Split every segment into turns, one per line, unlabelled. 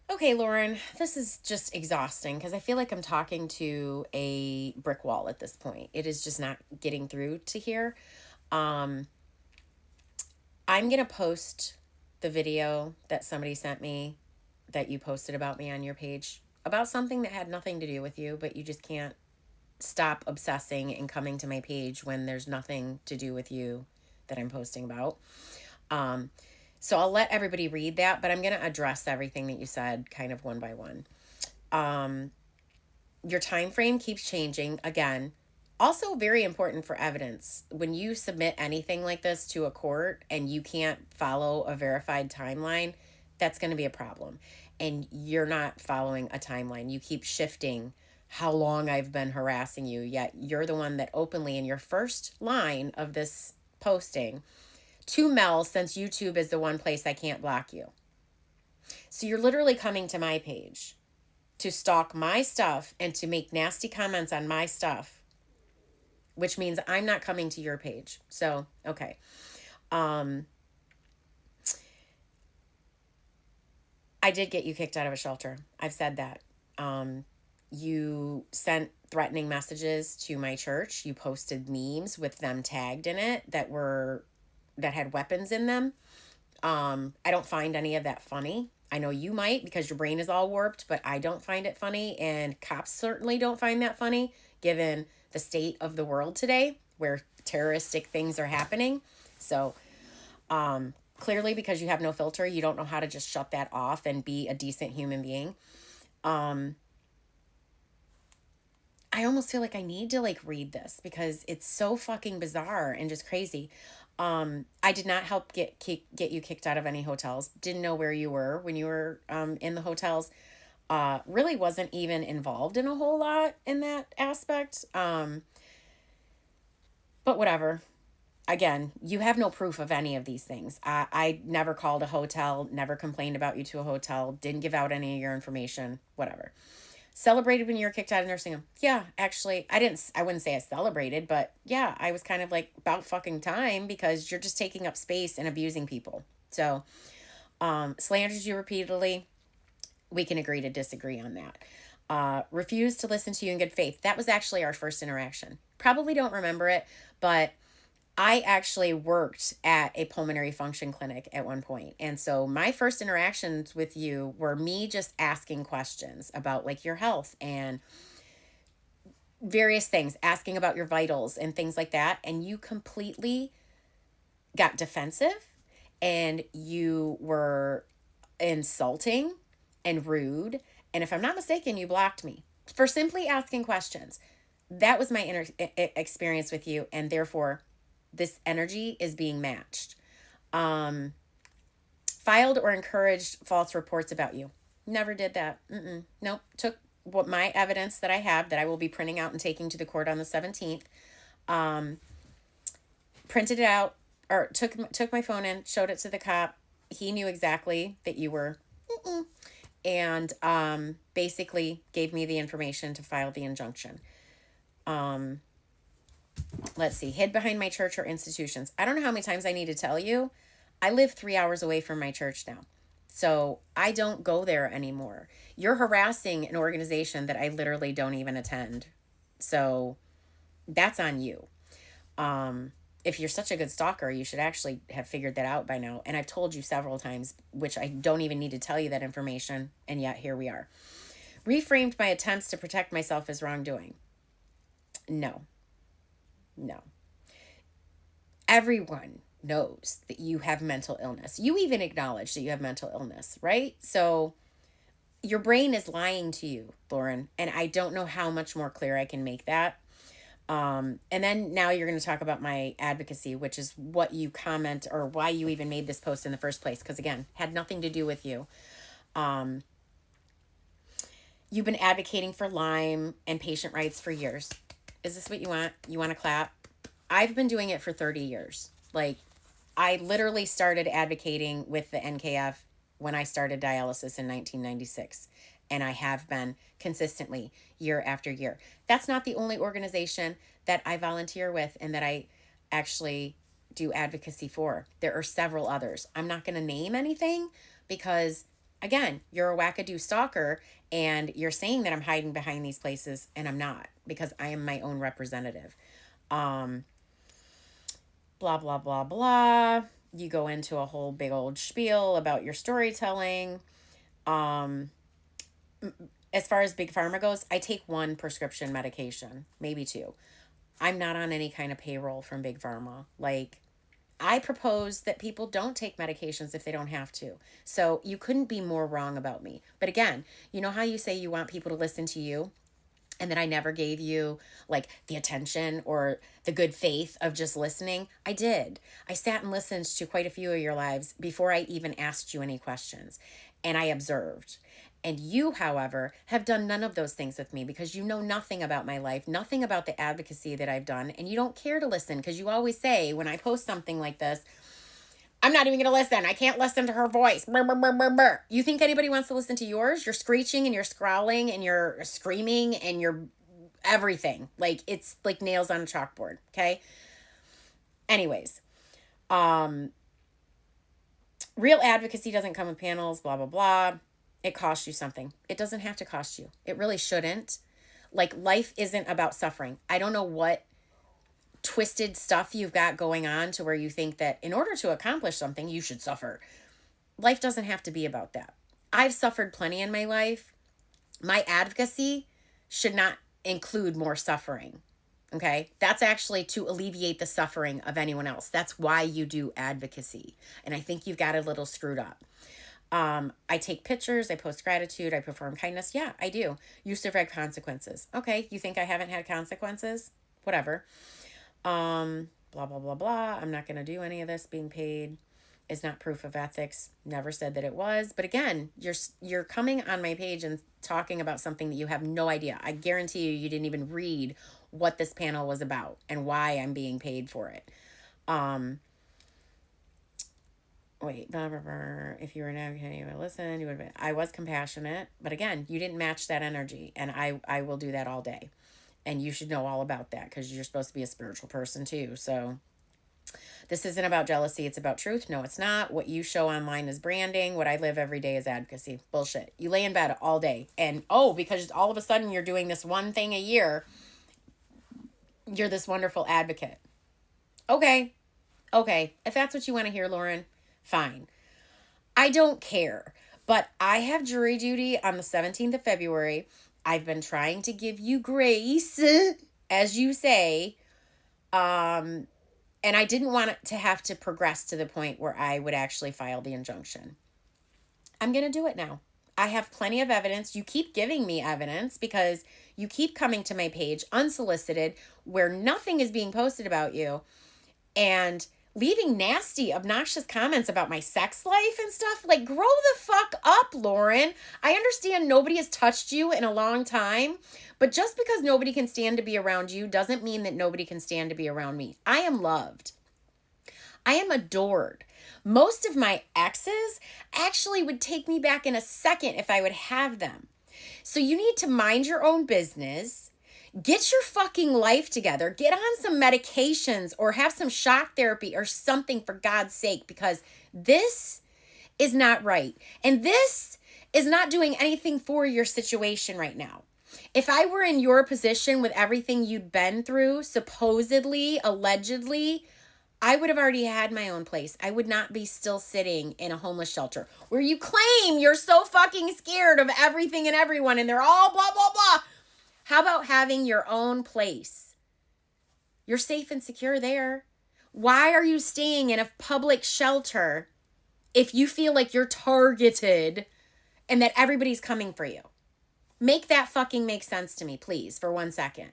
Okay, Lauren, this is just exhausting because I feel like I'm talking to a brick wall at this point. It is just not getting through to here. Um, I'm going to post the video that somebody sent me that you posted about me on your page about something that had nothing to do with you, but you just can't stop obsessing and coming to my page when there's nothing to do with you that I'm posting about. Um, so I'll let everybody read that, but I'm going to address everything that you said kind of one by one. Um, your time frame keeps changing again. Also very important for evidence. When you submit anything like this to a court and you can't follow a verified timeline, that's going to be a problem. And you're not following a timeline. You keep shifting how long I've been harassing you, yet you're the one that openly in your first line of this posting to Mel, since YouTube is the one place I can't block you. So you're literally coming to my page to stalk my stuff and to make nasty comments on my stuff, which means I'm not coming to your page. So, okay. Um, I did get you kicked out of a shelter. I've said that. You sent threatening messages to my church. You posted memes with them tagged in it that had weapons in them. I don't find any of that funny. I know you might because your brain is all warped, but I don't find it funny, and cops certainly don't find that funny given the state of the world today where terroristic things are happening. So, clearly, because you have no filter, you don't know how to just shut that off and be a decent human being. Um, I almost feel like I need to like read this because it's so fucking bizarre and just crazy. I did not help get you kicked out of any hotels. Didn't know where you were when you were in the hotels. Really wasn't even involved in a whole lot in that aspect. But whatever. Again, you have no proof of any of these things. I never called a hotel, never complained about you to a hotel, didn't give out any of your information, whatever. Celebrated when you were kicked out of nursing home. Yeah, actually, I wouldn't say I celebrated, but yeah, I was kind of like about fucking time because you're just taking up space and abusing people. So, slanders you repeatedly. We can agree to disagree on that. Refused to listen to you in good faith. That was actually our first interaction. Probably don't remember it, but I actually worked at a pulmonary function clinic at one point. And so my first interactions with you were me just asking questions about like your health and various things, asking about your vitals and things like that. And you completely got defensive and you were insulting and rude. And if I'm not mistaken, you blocked me for simply asking questions. That was my experience with you. And therefore, this energy is being matched. Um, Filed or encouraged false reports about you. Never did that. Nope. Took what my evidence that I have that I will be printing out and taking to the court on the 17th. Um, Printed it out or took my phone in, showed it to the cop. He knew exactly that you were, and basically gave me the information to file the injunction. Um, let's see, hid behind my church or institutions. I don't know how many times I need to tell you. I live 3 hours away from my church now. So I don't go there anymore. You're harassing an organization that I literally don't even attend. So that's on you. If you're such a good stalker, you should actually have figured that out by now. And I've told you several times, which I don't even need to tell you that information. And yet here we are. Reframed my attempts to protect myself as wrongdoing. No, no. Everyone knows that you have mental illness. You even acknowledge that you have mental illness, right? So your brain is lying to you, Lauren, and I don't know how much more clear I can make that. And then now you're going to talk about my advocacy, which is what you comment or why you even made this post in the first place. Because again, had nothing to do with you. Um, you've been advocating for Lyme and patient rights for years. Is this what you want? You want to clap? I've been doing it for 30 years. Like, I literally started advocating with the NKF when I started dialysis in 1996. And I have been consistently year after year. That's not the only organization that I volunteer with and that I actually do advocacy for. There are several others. I'm not going to name anything because Again, you're a wackadoo stalker and you're saying that I'm hiding behind these places, and I'm not, because I am my own representative. Um, blah, blah, blah, blah. You go into a whole big old spiel about your storytelling. Um, as far as Big Pharma goes, I take one prescription medication, maybe two. I'm not on any kind of payroll from Big Pharma. Like, I propose that people don't take medications if they don't have to. So you couldn't be more wrong about me. But again, you know how you say you want people to listen to you? And that I never gave you like the attention or the good faith of just listening? I did. I sat and listened to quite a few of your lives before I even asked you any questions. And I observed. And you, however, have done none of those things with me because you know nothing about my life, nothing about the advocacy that I've done, and you don't care to listen because you always say when I post something like this, I'm not even going to listen. I can't listen to her voice. Brr, brr, brr, brr, brr. You think anybody wants to listen to yours? You're screeching and you're scrawling and you're screaming and you're everything. Like, it's like nails on a chalkboard. Okay. Anyways, um, real advocacy doesn't come with panels, blah, blah, blah. It costs you something. It doesn't have to cost you. It really shouldn't. Like, life isn't about suffering. I don't know what twisted stuff you've got going on to where you think that in order to accomplish something, you should suffer. Life doesn't have to be about that. I've suffered plenty in my life. My advocacy should not include more suffering. Okay? That's actually to alleviate the suffering of anyone else. That's why you do advocacy. And I think you've got a little screwed up. I take pictures, I post gratitude, I perform kindness. Yeah, I do. You survive consequences. Okay, you think I haven't had consequences? Whatever. Blah, blah, blah, blah. I'm not going to do any of this. Being paid is not proof of ethics. Never said that it was. But again, you're coming on my page and talking about something that you have no idea. I guarantee you didn't even read what this panel was about and why I'm being paid for it. Wait, blah, blah, blah. If you were an advocate, you would listen. You would have been. I was compassionate, but again, you didn't match that energy, and I will do that all day. And you should know all about that because you're supposed to be a spiritual person too. So this isn't about jealousy. It's about truth. No, it's not. What you show online is branding. What I live every day is advocacy. Bullshit. You lay in bed all day. And because all of a sudden you're doing this one thing a year, you're this wonderful advocate. Okay. If that's what you want to hear, Lauren, fine. I don't care. But I have jury duty on the 17th of February. I've been trying to give you grace, as you say. And I didn't want it to have to progress to the point where I would actually file the injunction. I'm going to do it now. I have plenty of evidence. You keep giving me evidence because you keep coming to my page unsolicited where nothing is being posted about you and leaving nasty, obnoxious comments about my sex life and stuff. Like, grow the fuck up, Lauren. I understand nobody has touched you in a long time, but just because nobody can stand to be around you doesn't mean that nobody can stand to be around me. I am loved. I am adored. Most of my exes actually would take me back in a second if I would have them. So you need to mind your own business. Get your fucking life together. Get on some medications or have some shock therapy or something, for God's sake, because this is not right. And this is not doing anything for your situation right now. If I were in your position with everything you'd been through, supposedly, allegedly, I would have already had my own place. I would not be still sitting in a homeless shelter where you claim you're so fucking scared of everything and everyone and they're all blah, blah, blah. How about having your own place? You're safe and secure there. Why are you staying in a public shelter if you feel like you're targeted and that everybody's coming for you? Make that fucking make sense to me, please, for 1 second.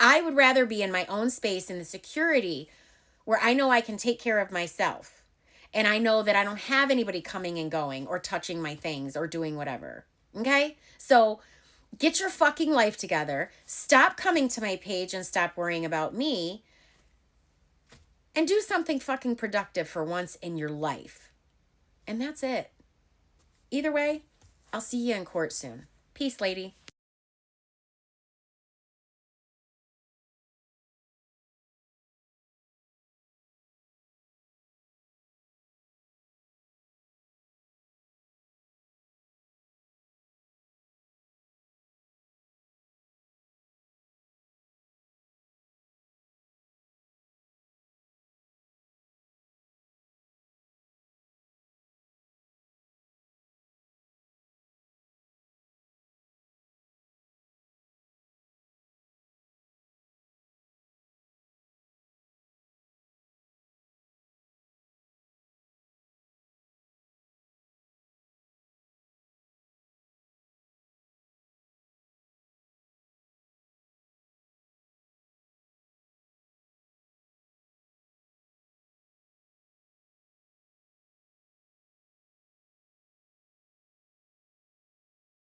I would rather be in my own space in the security where I know I can take care of myself. And I know that I don't have anybody coming and going or touching my things or doing whatever. Okay? So get your fucking life together. Stop coming to my page and stop worrying about me. And do something fucking productive for once in your life. And that's it. Either way, I'll see you in court soon. Peace, lady.